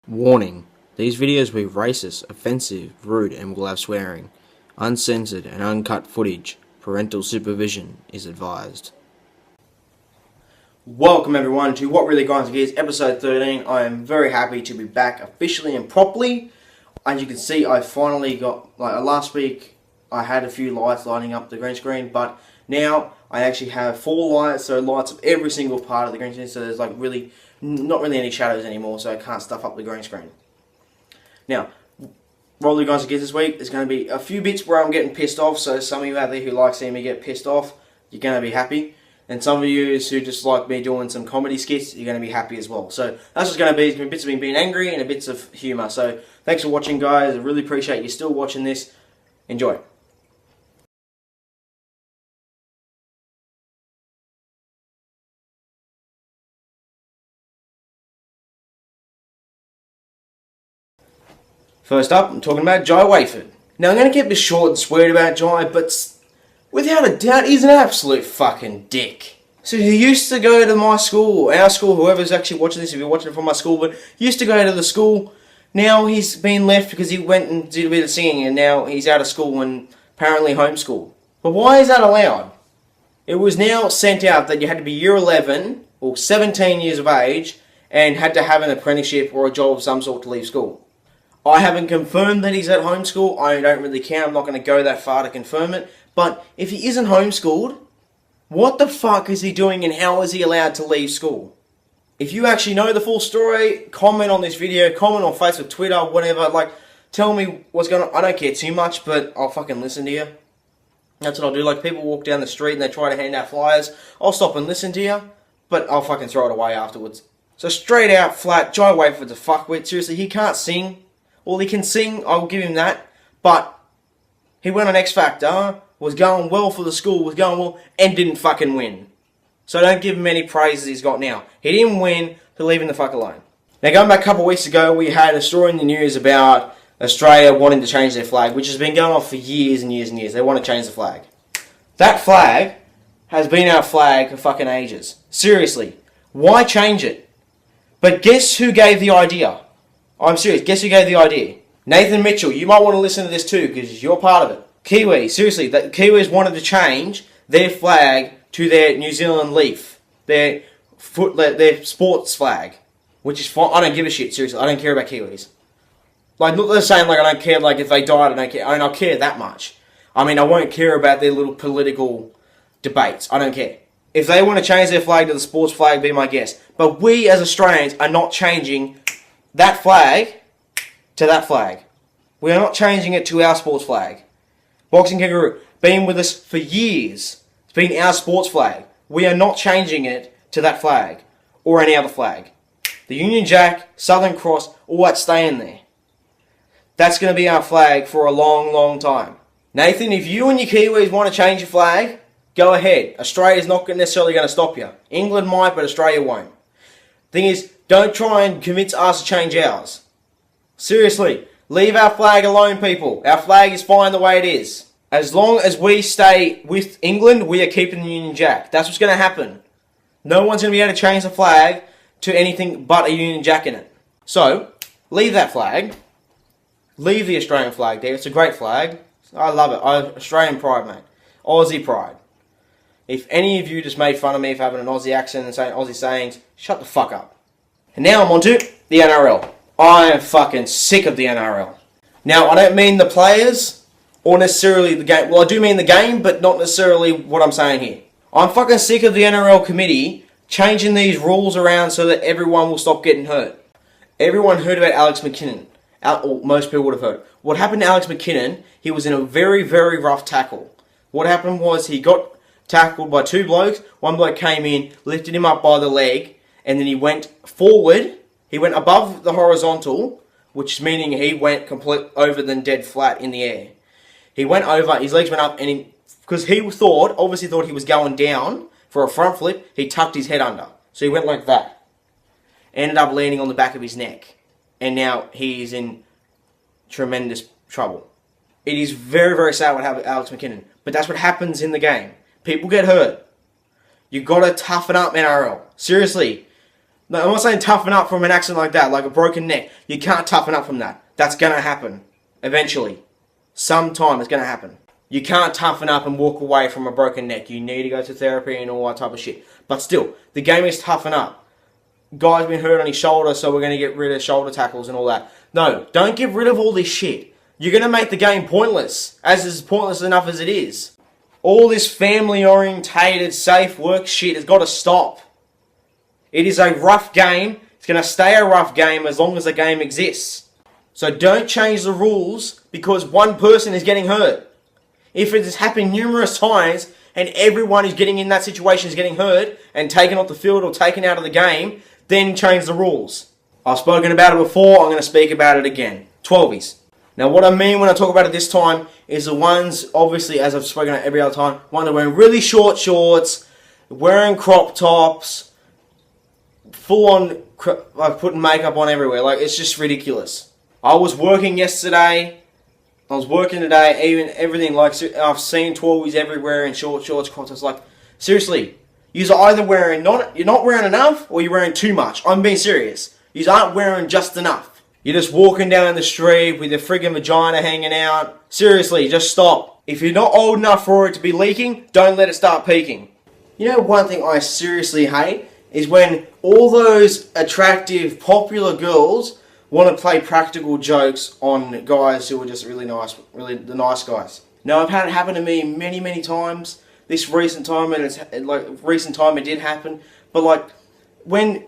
Warning: these videos will be racist, offensive, rude, and will have swearing. Uncensored and uncut footage. Parental supervision is advised. Welcome everyone to What Really Grinds Gears, episode 13. I am very happy to be back officially and properly. As you can see, I finally got, last week I had a few lights lighting up the green screen, but now I actually have 4 lights, so lights of every single part of the green screen, so there's not really any shadows anymore, so I can't stuff up the green screen. Now, what Really Grinds Gears this week is going to be a few bits where I'm getting pissed off, so some of you out there who like seeing me get pissed off, you're going to be happy. And some of you who just like me doing some comedy skits, you're going to be happy as well. So that's what's going to be. It's going to be bits of me being angry and a bits of humour. So thanks for watching, guys. I really appreciate you still watching this. Enjoy. First up, I'm talking about Jai Wayford. Now I'm going to keep this short and sweet about Jai, but without a doubt, he's an absolute fucking dick. So he used to go to my school, our school, whoever's actually watching this, if you're watching it from my school, but he used to go to the school. Now he's been left because he went and did a bit of singing, and now he's out of school and apparently homeschooled. But why is that allowed? It was now sent out that you had to be year 11 or 17 years of age and had to have an apprenticeship or a job of some sort to leave school. I haven't confirmed that he's at homeschool. I don't really care. I'm not going to go that far to confirm it. But if he isn't homeschooled, what the fuck is he doing and how is he allowed to leave school? If you actually know the full story, comment on this video, comment on Facebook, Twitter, whatever. Tell me what's going on. I don't care too much, but I'll fucking listen to you. That's what I'll do. People walk down the street and they try to hand out flyers. I'll stop and listen to you, but I'll fucking throw it away afterwards. So straight out, flat, Jai Wayford's a fuckwit. Seriously, he can't sing. Well, he can sing, I'll give him that, but he went on X Factor, was going well for the school, was going well, and didn't fucking win. So don't give him any praise he's got now. He didn't win, so leave him the fuck alone. Now, going back a couple of weeks ago, we had a story in the news about Australia wanting to change their flag, which has been going on for years and years and years. They want to change the flag. That flag has been our flag for fucking ages. Seriously, why change it? But guess who gave the idea? I'm serious. Guess who gave the idea? Nathan Mitchell. You might want to listen to this too, because you're part of it. Kiwis. Seriously, the Kiwis wanted to change their flag to their New Zealand leaf. Their sports flag. Which is fine. I don't give a shit, seriously. I don't care about Kiwis. Not the same, I don't care, if they died, I don't care. I care that much. I won't care about their little political debates. I don't care. If they want to change their flag to the sports flag, be my guest. But we, as Australians, are not changing that flag to that flag. We are not changing it to our sports flag. Boxing Kangaroo, been with us for years. It's been our sports flag. We are not changing it to that flag or any other flag. The Union Jack, Southern Cross, all that staying there. That's going to be our flag for a long, long time. Nathan, if you and your Kiwis want to change your flag, go ahead. Australia's not necessarily going to stop you. England might, but Australia won't. Thing is, don't try and convince us to change ours. Seriously, leave our flag alone, people. Our flag is fine the way it is. As long as we stay with England, we are keeping the Union Jack. That's what's going to happen. No one's going to be able to change the flag to anything but a Union Jack in it. So, leave that flag. Leave the Australian flag there. It's a great flag. I love it. Australian pride, mate. Aussie pride. If any of you just made fun of me for having an Aussie accent and saying Aussie sayings, shut the fuck up. And now I'm on to the NRL. I am fucking sick of the NRL. Now, I don't mean the players or necessarily the game. Well, I do mean the game, but not necessarily what I'm saying here. I'm fucking sick of the NRL committee changing these rules around so that everyone will stop getting hurt. Everyone heard about Alex McKinnon. Or most people would have heard. What happened to Alex McKinnon, he was in a very, very rough tackle. What happened was he got tackled by 2 blokes. One bloke came in, lifted him up by the leg, and then he went forward. He went above the horizontal, which is meaning he went complete over than dead flat in the air. He went over, his legs went up, and because he obviously thought he was going down for a front flip, he tucked his head under. So he went like that. Ended up landing on the back of his neck. And now he is in tremendous trouble. It is very, very sad what happened to Alex McKinnon. But that's what happens in the game. People get hurt. You got to toughen up, NRL. Seriously. No, I'm not saying toughen up from an accident like that, like a broken neck. You can't toughen up from that. That's gonna happen. Eventually. Sometime it's gonna happen. You can't toughen up and walk away from a broken neck. You need to go to therapy and all that type of shit. But still, the game is toughen up. Guy's been hurt on his shoulder, so we're gonna get rid of shoulder tackles and all that. No, don't get rid of all this shit. You're gonna make the game pointless. As is pointless enough as it is. All this family-orientated, safe work shit has got to stop. It is a rough game. It's going to stay a rough game as long as the game exists. So don't change the rules because one person is getting hurt. If it has happened numerous times and everyone who's getting in that situation is getting hurt and taken off the field or taken out of the game, then change the rules. I've spoken about it before. I'm going to speak about it again. 12s. Now what I mean when I talk about it this time is the ones, obviously, as I've spoken about every other time, one that are wearing really short shorts, wearing crop tops, full on, like putting makeup on everywhere. Like, it's just ridiculous. I was working yesterday, I was working today, even everything, like, I've seen 12s everywhere in short shorts, crop tops. Like, seriously, you're either wearing, you're not wearing enough or you're wearing too much. I'm being serious. You aren't wearing just enough. You're just walking down the street with your friggin' vagina hanging out. Seriously, just stop. If you're not old enough for it to be leaking, don't let it start peaking. You know, one thing I seriously hate is when all those attractive, popular girls want to play practical jokes on guys who are just really nice, really the nice guys. Now, I've had it happen to me many, many times. This recent time, and it's like recent time it did happen. But like when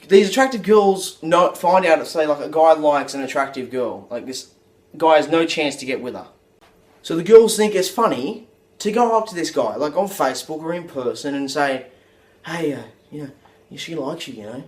these attractive girls find out that, say, like a guy likes an attractive girl, like this guy has no chance to get with her. So the girls think it's funny to go up to this guy, like on Facebook or in person, and say, hey, she likes you, you know.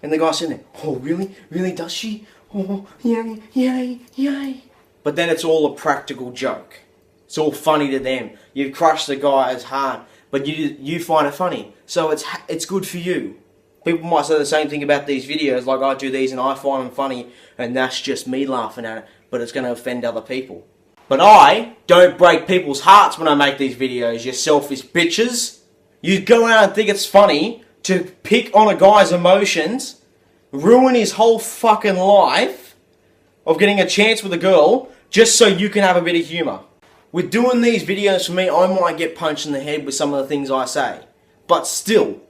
And the guy's sitting there, oh, really? Really, does she? Oh, yay, yay, yay. But then it's all a practical joke. It's all funny to them. You've crushed the guy as hard, but you find it funny. So it's good for you. People might say the same thing about these videos, like I do these and I find them funny, and that's just me laughing at it, but it's going to offend other people. But I don't break people's hearts when I make these videos, you selfish bitches. You go out and think it's funny to pick on a guy's emotions, ruin his whole fucking life of getting a chance with a girl, just so you can have a bit of humour. With doing these videos for me, I might get punched in the head with some of the things I say. But still,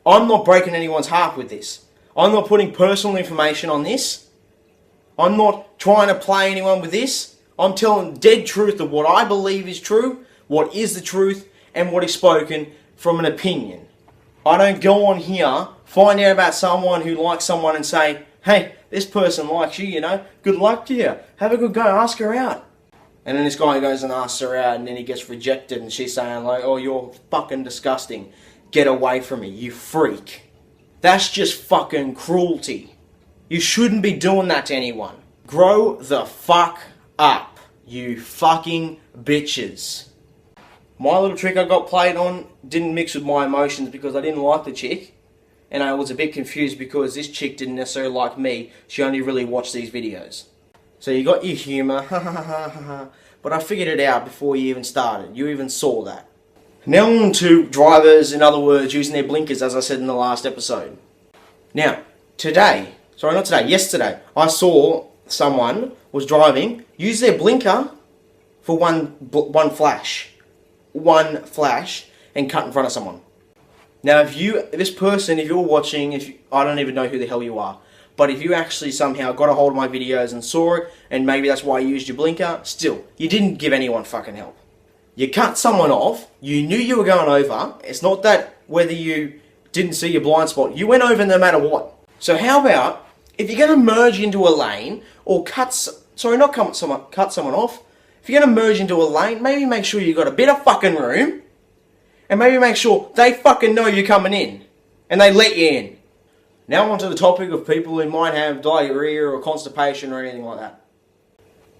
I'm not breaking anyone's heart with this. I'm not putting personal information on this. I'm not trying to play anyone with this. I'm telling dead truth of what I believe is true, what is the truth, and what is spoken from an opinion. I don't go on here, find out about someone who likes someone and say, hey, this person likes you, you know, good luck to you. Have a good go, ask her out. And then this guy goes and asks her out and then he gets rejected and she's saying like, oh, you're fucking disgusting. Get away from me, you freak. That's just fucking cruelty. You shouldn't be doing that to anyone. Grow the fuck up, you fucking bitches. My little trick I got played on didn't mix with my emotions because I didn't like the chick. And I was a bit confused because this chick didn't necessarily like me. She only really watched these videos. So you got your humour, but I figured it out before you even started. You even saw that. Now on to drivers, in other words, using their blinkers, as I said in the last episode. Now, yesterday, I saw someone was driving, use their blinker for one flash, and cut in front of someone. Now, if you're watching, I don't even know who the hell you are, but if you actually somehow got a hold of my videos and saw it, and maybe that's why you used your blinker, still, you didn't give anyone fucking help. You cut someone off, you knew you were going over, it's not that whether you didn't see your blind spot, you went over no matter what. So how about, if you're going to merge into a lane, or cut someone off, if you're going to merge into a lane, maybe make sure you've got a bit of fucking room, and maybe make sure they fucking know you're coming in, and they let you in. Now on to the topic of people who might have diarrhea or constipation or anything like that.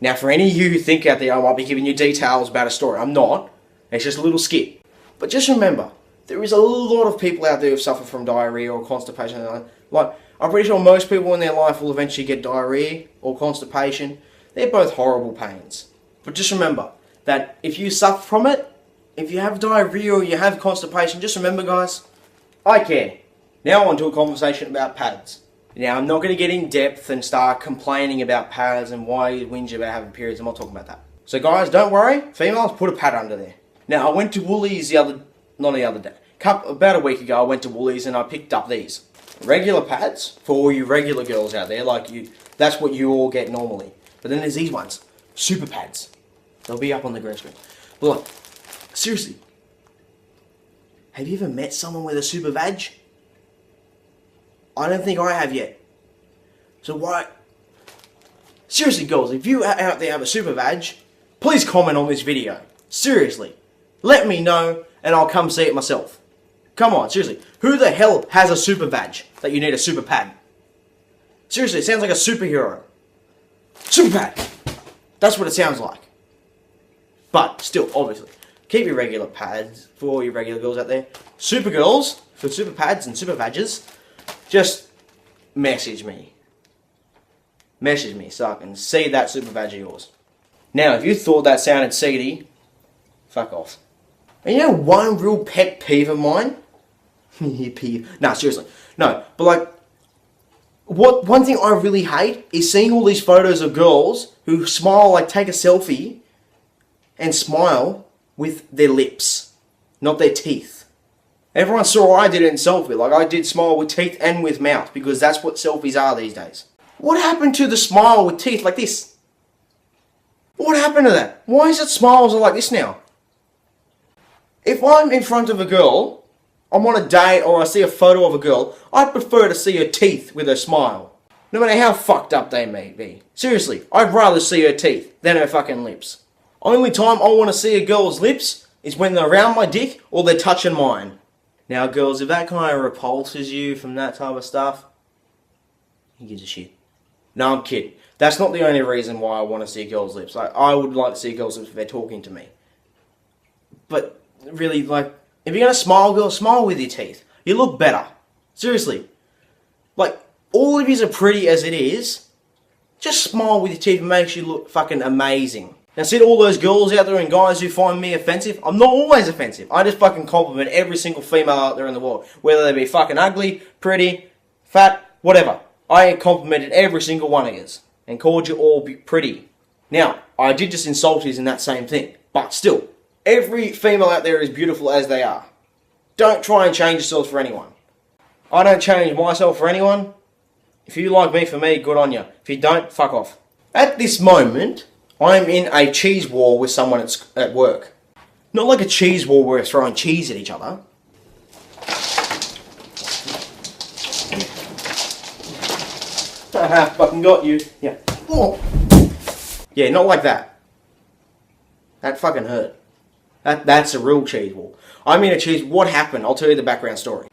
Now for any of you who think out there I might be giving you details about a story, I'm not. It's just a little skit. But just remember, there is a lot of people out there who suffer from diarrhea or constipation. Like, I'm pretty sure most people in their life will eventually get diarrhea or constipation. They're both horrible pains. But just remember that if you suffer from it, if you have diarrhea or you have constipation, just remember guys, I care. Now on to a conversation about pads. Now I'm not going to get in depth and start complaining about pads and why you whinge about having periods. I'm not talking about that. So guys, don't worry. Females, put a pad under there. Now I went to Woolies about a week ago. I went to Woolies and I picked up these regular pads for all you regular girls out there. Like you, that's what you all get normally. But then there's these ones, super pads. They'll be up on the green screen. But like, seriously, have you ever met someone with a super vag? I don't think I have yet. So why? Seriously, girls, if you out there have a super vag, please comment on this video. Seriously. Let me know and I'll come see it myself. Come on, seriously. Who the hell has a super vag that you need a super pad? Seriously, it sounds like a superhero. Super pad. That's what it sounds like. But still, obviously, keep your regular pads for all your regular girls out there. Super girls, for super pads and super vages, just message me. Message me so I can see that super vag of yours. Now, if you thought that sounded seedy, fuck off. And you know one real pet peeve of mine? Nah, seriously. No, but like, one thing I really hate is seeing all these photos of girls who smile, like take a selfie and smile with their lips, not their teeth. Everyone saw I did it in selfie. Like I did smile with teeth and with mouth because that's what selfies are these days. What happened to the smile with teeth like this? What happened to that? Why is it smiles are like this now? If I'm in front of a girl, I'm on a date or I see a photo of a girl, I'd prefer to see her teeth with her smile. No matter how fucked up they may be. Seriously, I'd rather see her teeth than her fucking lips. Only time I want to see a girl's lips is when they're around my dick or they're touching mine. Now girls, if that kind of repulses you from that type of stuff, who gives a shit? No, I'm kidding. That's not the only reason why I want to see a girl's lips. Like, I would like to see a girl's lips if they're talking to me. But really, like, if you're going to smile, girl, smile with your teeth. You look better. Seriously. Like, all of yous are pretty as it is. Just smile with your teeth. It makes you look fucking amazing. Now, see all those girls out there and guys who find me offensive? I'm not always offensive. I just fucking compliment every single female out there in the world. Whether they be fucking ugly, pretty, fat, whatever. I complimented every single one of yous. And called you all pretty. Now, I did just insult yous in that same thing. But still, every female out there is beautiful as they are. Don't try and change yourselves for anyone. I don't change myself for anyone. If you like me for me, good on you. If you don't, fuck off. At this moment, I'm in a cheese war with someone at work. Not like a cheese war where we're throwing cheese at each other. Haha, fucking got you. Yeah. Oh. Yeah, not like that. That fucking hurt. That's a real cheese war. I mean a cheese... What happened? I'll tell you the background story.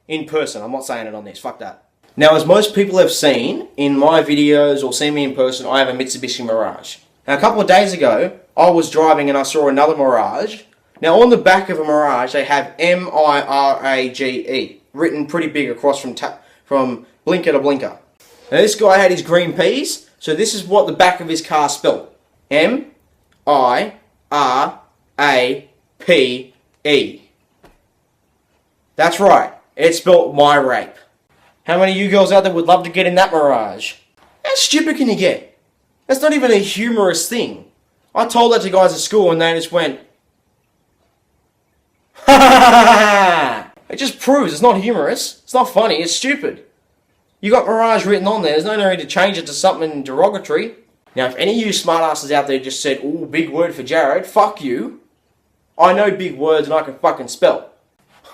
In person. I'm not saying it on this. Fuck that. Now, as most people have seen in my videos or seen me in person, I have a Mitsubishi Mirage. Now, a couple of days ago, I was driving and I saw another Mirage. Now, on the back of a Mirage, they have M-I-R-A-G-E written pretty big across from blinker to blinker. Now, this guy had his green peas, so this is what the back of his car spelled. M-I-R-A-P-E. That's right. It spelled my rape. How many of you girls out there would love to get in that Mirage? How stupid can you get? That's not even a humorous thing. I told that to guys at school and they just went, ha ha ha ha. It just proves it's not humorous. It's not funny. It's stupid. You got Mirage written on there. There's no need to change it to something derogatory. Now, if any of you smartasses out there just said, ooh, big word for Jared, fuck you. I know big words and I can fucking spell.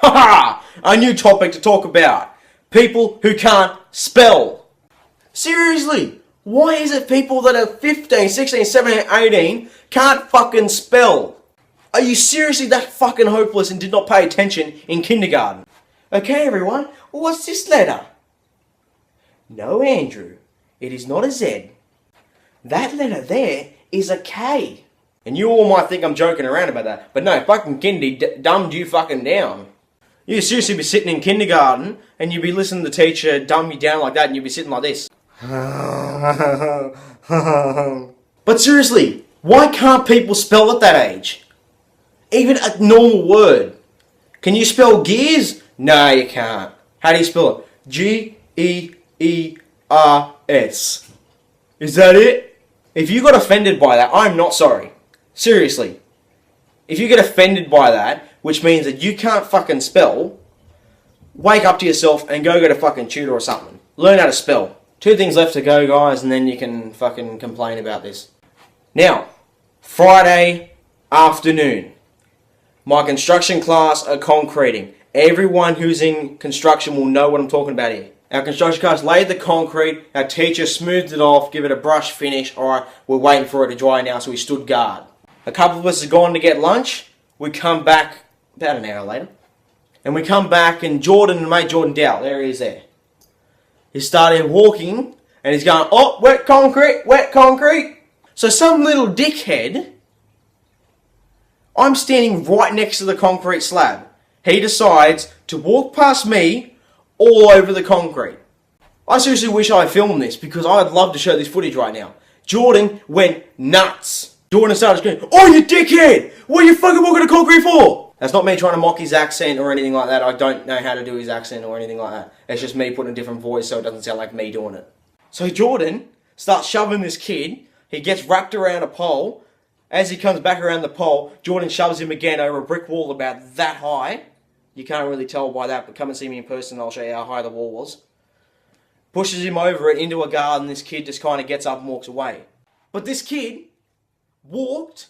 Ha ha! A new topic to talk about. People who can't spell. Seriously, why is it people that are 15, 16, 17, 18 can't fucking spell? Are you seriously that fucking hopeless and did not pay attention in kindergarten? Okay, everyone, what's this letter? No, Andrew, it is not a Z. That letter there is a K. And you all might think I'm joking around about that, but no, fucking kindy dumbed you fucking down. You'd seriously be sitting in kindergarten and you'd be listening to the teacher dumb you down like that and you'd be sitting like this. But seriously, why can't people spell at that age? Even a normal word. Can you spell gears? No, you can't. How do you spell it? Geers. Is that it? If you got offended by that, I'm not sorry. Seriously. If you get offended by that, which means that you can't fucking spell, wake up to yourself and go get a fucking tutor or something. Learn how to spell. 2 things left to go, guys, and then you can fucking complain about this. Now, Friday afternoon. My construction class are concreting. Everyone who's in construction will know what I'm talking about here. Our construction class laid the concrete, our teacher smoothed it off, give it a brush finish. Alright, we're waiting for it to dry now, so we stood guard. A couple of us have gone to get lunch. We come back about an hour later. And we come back and mate Jordan Dowell, there he is there. He started walking and he's going, oh, wet concrete, wet concrete. So some little dickhead, I'm standing right next to the concrete slab. He decides to walk past me all over the concrete. I seriously wish I filmed this because I'd love to show this footage right now. Jordan went nuts. Jordan started screaming, oh, you dickhead! What are you fucking walking the concrete for? That's not me trying to mock his accent or anything like that. I don't know how to do his accent or anything like that. It's just me putting a different voice so it doesn't sound like me doing it. So Jordan starts shoving this kid. He gets wrapped around a pole. As he comes back around the pole, Jordan shoves him again over a brick wall about that high. You can't really tell by that, but come and see me in person and I'll show you how high the wall was. Pushes him over it into a garden. This kid just kind of gets up and walks away. But this kid walked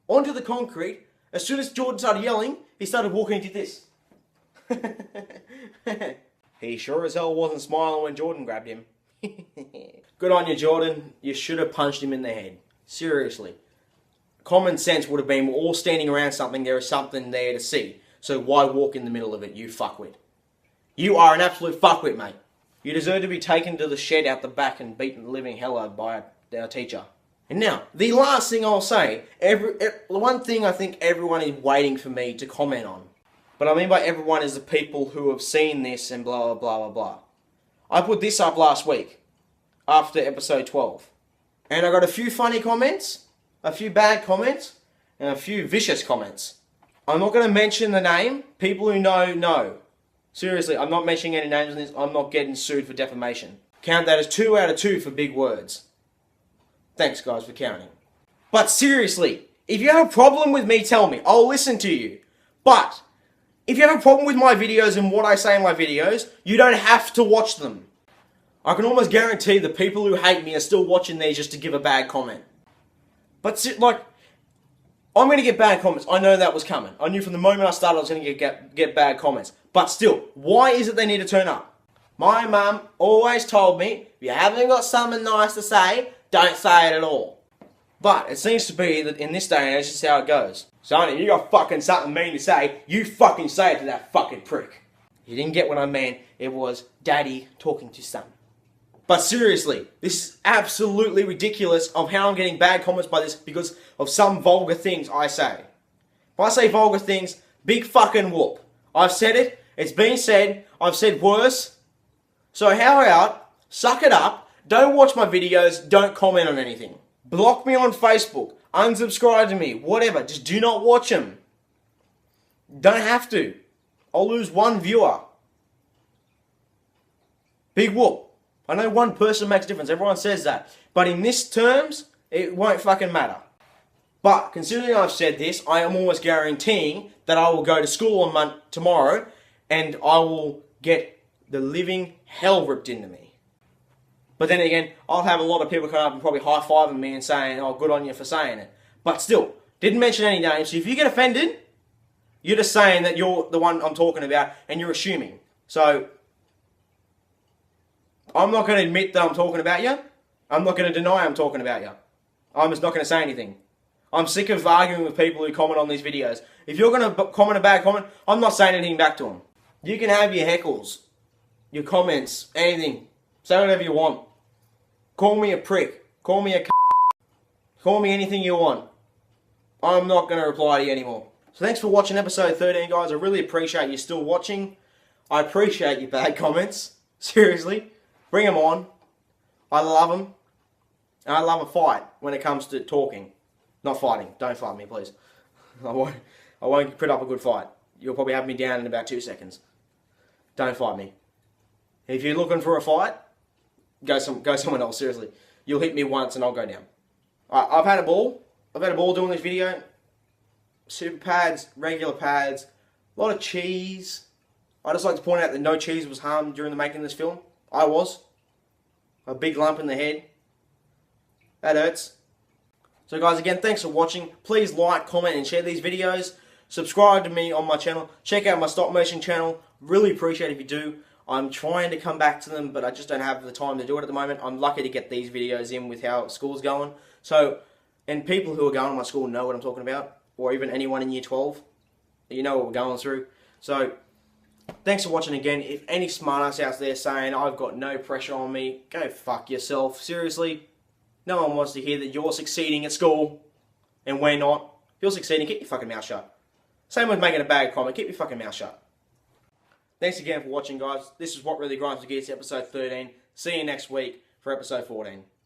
onto the concrete. As soon as Jordan started yelling, he started walking and did this. He sure as hell wasn't smiling when Jordan grabbed him. Good on you, Jordan. You should have punched him in the head. Seriously. Common sense would have been, we're all standing around something, there is something there to see. So why walk in the middle of it, you fuckwit? You are an absolute fuckwit, mate. You deserve to be taken to the shed out the back and beaten the living hell out by our teacher. And now, the last thing I'll say, one thing I think everyone is waiting for me to comment on. But I mean by everyone is the people who have seen this and blah, blah, blah, blah, blah. I put this up last week, after episode 12. And I got a few funny comments, a few bad comments, and a few vicious comments. I'm not going to mention the name. People who know. Seriously, I'm not mentioning any names in this. I'm not getting sued for defamation. Count that as 2 out of 2 for big words. Thanks, guys, for counting. But seriously, if you have a problem with me, tell me. I'll listen to you. But if you have a problem with my videos and what I say in my videos, you don't have to watch them. I can almost guarantee the people who hate me are still watching these just to give a bad comment. But, like, I'm going to get bad comments. I know that was coming. I knew from the moment I started I was going to get bad comments. But still, why is it they need to turn up? My mum always told me, if you haven't got something nice to say, don't say it at all. But it seems to be that in this day and age, this is how it goes. Sonny, you got fucking something mean to say, you fucking say it to that fucking prick. You didn't get what I meant. It was daddy talking to son. But seriously, this is absolutely ridiculous of how I'm getting bad comments by this because of some vulgar things I say. If I say vulgar things, big fucking whoop. I've said it, it's been said, I've said worse. So how about, suck it up, don't watch my videos, don't comment on anything. Block me on Facebook, unsubscribe to me, whatever, just do not watch them. Don't have to. I'll lose 1 viewer. Big whoop. I know 1 person makes a difference, everyone says that. But in this terms, it won't fucking matter. But considering I've said this, I am almost guaranteeing that I will go to school on tomorrow and I will get the living hell ripped into me. But then again, I'll have a lot of people come up and probably high-fiving me and saying, oh, good on you for saying it. But still, didn't mention any names. So if you get offended, you're just saying that you're the one I'm talking about and you're assuming. So I'm not going to admit that I'm talking about you. I'm not going to deny I'm talking about you. I'm just not going to say anything. I'm sick of arguing with people who comment on these videos. If you're going to comment a bad comment, I'm not saying anything back to them. You can have your heckles, your comments, anything. Say whatever you want. Call me a prick. Call me a call me anything you want. I'm not going to reply to you anymore. So thanks for watching episode 13, guys. I really appreciate you still watching. I appreciate your bad comments. Seriously. Bring them on. I love them. And I love a fight when it comes to talking. Not fighting. Don't fight me, please. I won't put up a good fight. You'll probably have me down in about 2 seconds. don't fight me. If you're looking for a fight, go someone else, seriously. You'll hit me once and I'll go down. Alright, I've had a ball. I've had a ball doing this video. Super pads, regular pads, a lot of cheese. I just like to point out that no cheese was harmed during the making of this film. I was. A big lump in the head. That hurts. So guys, again, thanks for watching. Please like, comment, and share these videos. Subscribe to me on my channel. Check out my stop motion channel. Really appreciate it if you do. I'm trying to come back to them, but I just don't have the time to do it at the moment. I'm lucky to get these videos in with how school's going. So, and people who are going to my school know what I'm talking about. Or even anyone in Year 12. You know what we're going through. So, thanks for watching again. If any smartass out there saying, I've got no pressure on me, go fuck yourself. Seriously. No one wants to hear that you're succeeding at school. And we're not. If you're succeeding, keep your fucking mouth shut. Same with making a bad comment. Keep your fucking mouth shut. Thanks again for watching, guys. This is What Really Grinds the Gears, episode 13. See you next week for episode 14.